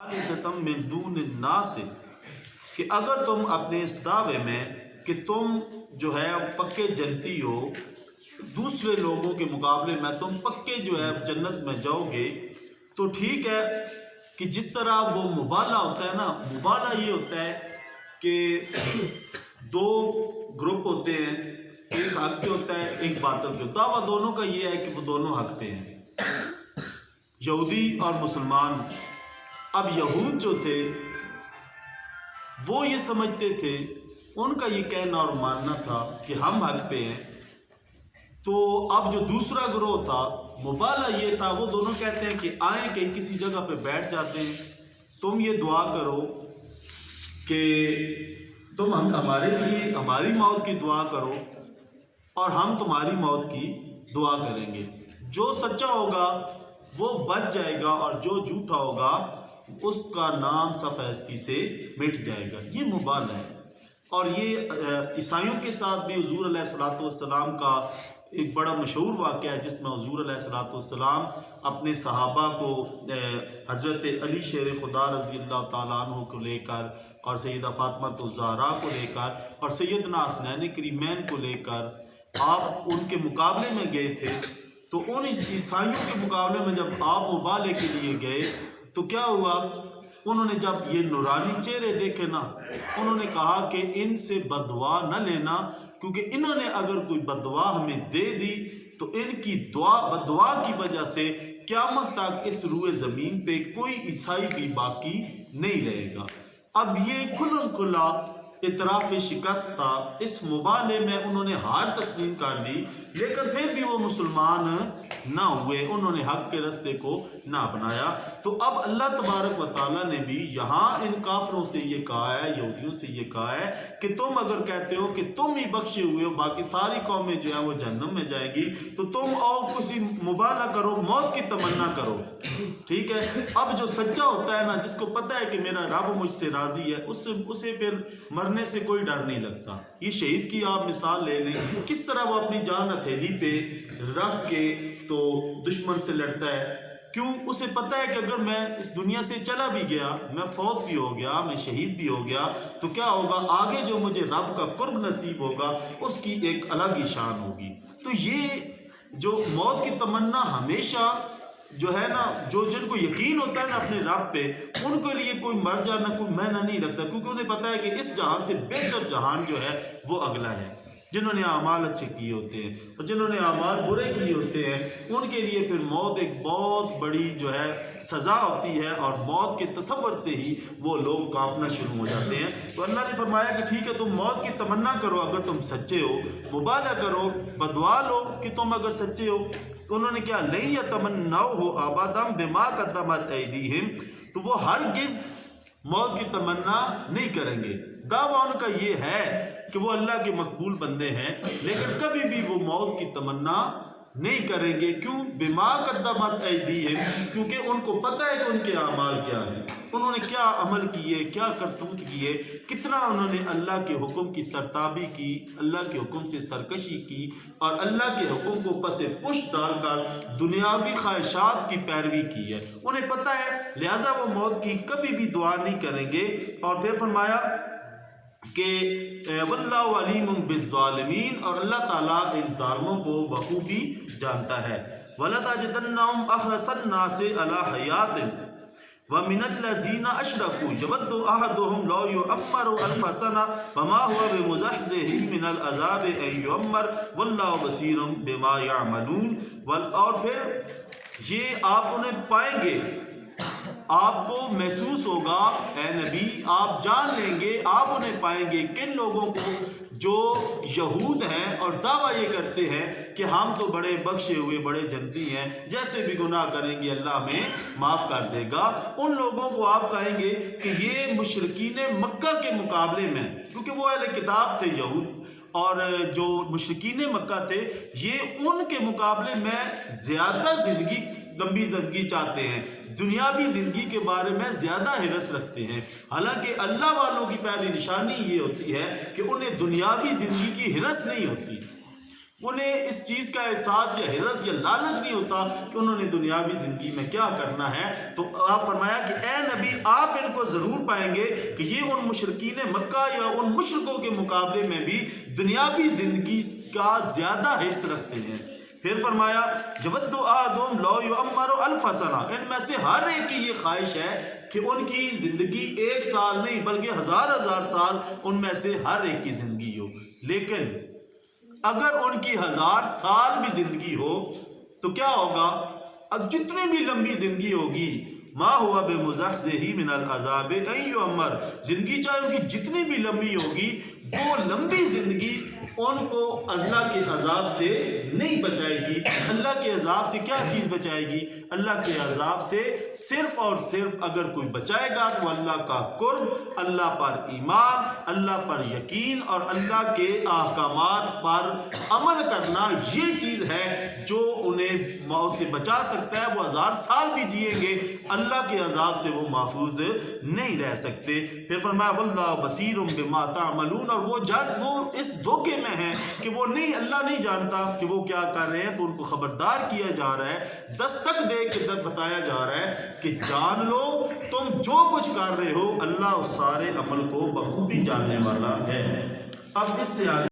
ستم من دون الناس سے کہ اگر تم اپنے اس دعوے میں کہ تم جو ہے پکے جنتی ہو، دوسرے لوگوں کے مقابلے میں تم پکے جو ہے جنت میں جاؤ گے، تو ٹھیک ہے کہ جس طرح وہ مبالغہ ہوتا ہے نا، مبالغہ یہ ہوتا ہے کہ دو گروپ ہوتے ہیں، ایک حق پہ ہوتا ہے ایک باطل پہ ہوتا ہے، دعویٰ دونوں کا یہ ہے کہ وہ دونوں حق پہ ہیں، یہودی اور مسلمان۔ اب یہود جو تھے وہ یہ سمجھتے تھے، ان کا یہ کہنا اور ماننا تھا کہ ہم حق پہ ہیں، تو اب جو دوسرا گروہ تھا مبالغہ یہ تھا، وہ دونوں کہتے ہیں کہ آئیں کہیں کسی جگہ پہ بیٹھ جاتے ہیں، تم یہ دعا کرو کہ تم ہمارے لیے ہماری موت کی دعا کرو اور ہم تمہاری موت کی دعا کریں گے، جو سچا ہوگا وہ بچ جائے گا اور جو جھوٹا ہوگا اس کا نام صفحستی سے مٹ جائے گا۔ یہ مبالغہ ہے، اور یہ عیسائیوں کے ساتھ بھی حضور علیہ الصلوۃ والسلام کا ایک بڑا مشہور واقعہ ہے، جس میں حضور علیہ الصلوۃ والسلام اپنے صحابہ کو حضرت علی شیر خدا رضی اللہ تعالیٰ عنہ کو لے کر اور سیدہ فاطمہ الزہرا کو لے کر اور سیدنا حسنین کریمین کو لے کر آپ ان کے مقابلے میں گئے تھے، تو ان عیسائیوں کے مقابلے میں جب آپ مبالغے کے لیے گئے تو کیا ہوا، انہوں نے جب یہ نورانی چہرے دیکھے نا، انہوں نے کہا کہ ان سے بددعا نہ لینا، کیونکہ انہوں نے اگر کوئی بددعا ہمیں دے دی تو ان کی بددعا کی وجہ سے قیامت تک اس روئے زمین پہ کوئی عیسائی بھی باقی نہیں رہے گا۔ اب یہ کھلم کھلا اعتراف شکست تھا، اس مبالغے میں انہوں نے ہار تسلیم کر لی، لیکن پھر بھی وہ مسلمان نہ ہوئے، انہوں نے حق کے راستے کو نہ اپنایا۔ تو اب اللہ تبارک و تعالیٰ نے بھی یہاں ان کافروں سے یہ کہا ہے، یہودیوں سے یہ کہا ہے کہ تم اگر کہتے ہو کہ تم ہی بخشے ہوئے ہو، باقی ساری قومیں جو ہے وہ جہنم میں جائے گی، تو تم اور کسی مبالغہ کرو، موت کی تمنا کرو، ٹھیک ہے۔ اب جو سچا ہوتا ہے نا، جس کو پتہ ہے کہ میرا رب مجھ سے راضی ہے، اسے پھر مرنے سے کوئی ڈر نہیں لگتا۔ یہ شہید کی آپ مثال لے لیں، کس طرح وہ اپنی جان ہتھیلی پہ رکھ کے تو دشمن سے لڑتا ہے، کیوں؟ اسے پتہ ہے کہ اگر میں اس دنیا سے چلا بھی گیا، میں فوت بھی ہو گیا، میں شہید بھی ہو گیا، تو کیا ہوگا آگے جو مجھے رب کا قرب نصیب ہوگا اس کی ایک الگ ہی شان ہوگی۔ تو یہ جو موت کی تمنا ہمیشہ جو ہے نا، جن کو یقین ہوتا ہے نا اپنے رب پہ، ان کے لیے کوئی مر جانا کوئی معنی نہیں رکھتا، کیونکہ انہیں پتہ ہے کہ اس جہان سے بہتر جہان جو ہے وہ اگلا ہے۔ جنہوں نے اعمال اچھے کیے ہوتے ہیں اور جنہوں نے اعمال برے کیے ہوتے ہیں، ان کے لیے پھر موت ایک بہت بڑی جو ہے سزا ہوتی ہے، اور موت کے تصور سے ہی وہ لوگ کانپنا شروع ہو جاتے ہیں۔ تو اللہ نے فرمایا کہ ٹھیک ہے، تم موت کی تمنا کرو اگر تم سچے ہو، مبالغہ کرو، بدعا لو کہ تم اگر سچے ہو۔ تو انہوں نے کیا لن یتمنوہ ابدا بما قدمت ایدیہم، تو وہ ہرگز موت کی تمنا نہیں کریں گے۔ دعویٰ ان کا یہ ہے کہ وہ اللہ کے مقبول بندے ہیں، لیکن کبھی بھی وہ موت کی تمنا نہیں کریں گے، کیوں؟ بما قدمت ایدیہم، کیونکہ ان کو پتہ ہے کہ ان کے اعمال کیا ہیں، انہوں نے کیا عمل کیے، کیا کرتوت کیے، کتنا انہوں نے اللہ کے حکم کی سرتابی کی، اللہ کے حکم سے سرکشی کی، اور اللہ کے حکم کو پس پشت ڈال کر دنیاوی خواہشات کی پیروی کی ہے۔ انہیں پتہ ہے، لہٰذا وہ موت کی کبھی بھی دعا نہیں کریں گے۔ اور پھر فرمایا کہ واللہ علیم بالظالمین، اور اللہ تعالیٰ ان ظالموں کو بخوبی جانتا ہے۔ وَلَتَجِدَنَّهُمْ أَحْرَصَ النَّاسِ عَلَىٰ حَيَاةٍ وَمِنَ الَّذِينَ أَشْرَكُوا يَوَدُّ أَحَدُهُمْ لَوْ يُعَمَّرُ أَلْفَ سَنَةٍ وَمَا هُوَ بِمُزَحْزِحِهِ مِنَ الْعَذَابِ أَن يُعَمَّرَ وَاللَّهُ بَصِيرٌ بِمَا يَعْمَلُونَ۔ اور پھر یہ آپ انہیں پائیں گے، آپ کو محسوس ہوگا اے نبی، آپ جان لیں گے، آپ انہیں پائیں گے کن لوگوں کو جو یہود ہیں اور دعویٰ یہ کرتے ہیں کہ ہم تو بڑے بخشے ہوئے بڑے جنتی ہیں، جیسے بھی گناہ کریں گے اللہ ہمیں معاف کر دے گا۔ ان لوگوں کو آپ کہیں گے کہ یہ مشرکین مکہ کے مقابلے میں، کیونکہ وہ اہل کتاب تھے یہود، اور جو مشرکین مکہ تھے یہ ان کے مقابلے میں زیادہ لمبی زندگی چاہتے ہیں، دنیاوی زندگی کے بارے میں زیادہ حرص رکھتے ہیں، حالانکہ اللہ والوں کی پہلی نشانی یہ ہوتی ہے کہ انہیں دنیاوی زندگی کی حرص نہیں ہوتی۔ انہیں اس چیز کا احساس یا حرص یا لالچ نہیں ہوتا کہ انہوں نے دنیاوی زندگی میں کیا کرنا ہے۔ تو آپ فرمایا کہ اے نبی آپ ان کو ضرور پائیں گے کہ یہ ان مشرکین مکہ یا ان مشرکوں کے مقابلے میں بھی دنیاوی زندگی کا زیادہ حرص رکھتے ہیں۔ پھر فرمایا یود احدہم لو یعمر الف سنہ، ان میں سے ہر ایک کی یہ خواہش ہے کہ ان کی زندگی 1 سال نہیں بلکہ ہزار سال ان میں سے ہر ایک کی زندگی ہو۔ لیکن اگر ان کی 1000 سال بھی زندگی ہو تو کیا ہوگا؟ اب جتنی بھی لمبی زندگی ہوگی ما ہوا بمزحزحہ من العذاب ان یعمر، زندگی چاہے ان کی جتنی بھی لمبی ہوگی وہ لمبی زندگی ان کو اللہ کے عذاب سے نہیں بچائے گی۔ اللہ کے عذاب سے کیا چیز بچائے گی؟ اللہ کے عذاب سے صرف اور صرف اگر کوئی بچائے گا تو اللہ کا قرب، اللہ پر ایمان، اللہ پر یقین اور اللہ کے احکامات پر عمل کرنا، یہ چیز ہے جو انہیں موت سے بچا سکتا ہے۔ وہ 1000 سال بھی جئیں گے اللہ کے عذاب سے وہ محفوظ نہیں رہ سکتے۔ پھر فرمایا واللہ بصیر بما تعملون، اور وہ اس دھوکے میں ہیں کہ وہ نہیں، اللہ نہیں جانتا کہ وہ کیا کر رہے ہیں، تو ان کو خبردار کیا جا رہا ہے، دستک دے کے بتایا جا رہا ہے کہ جان لو تم جو کچھ کر رہے ہو اللہ اس سارے عمل کو بخوبی جاننے والا ہے۔ اب اس سے آگے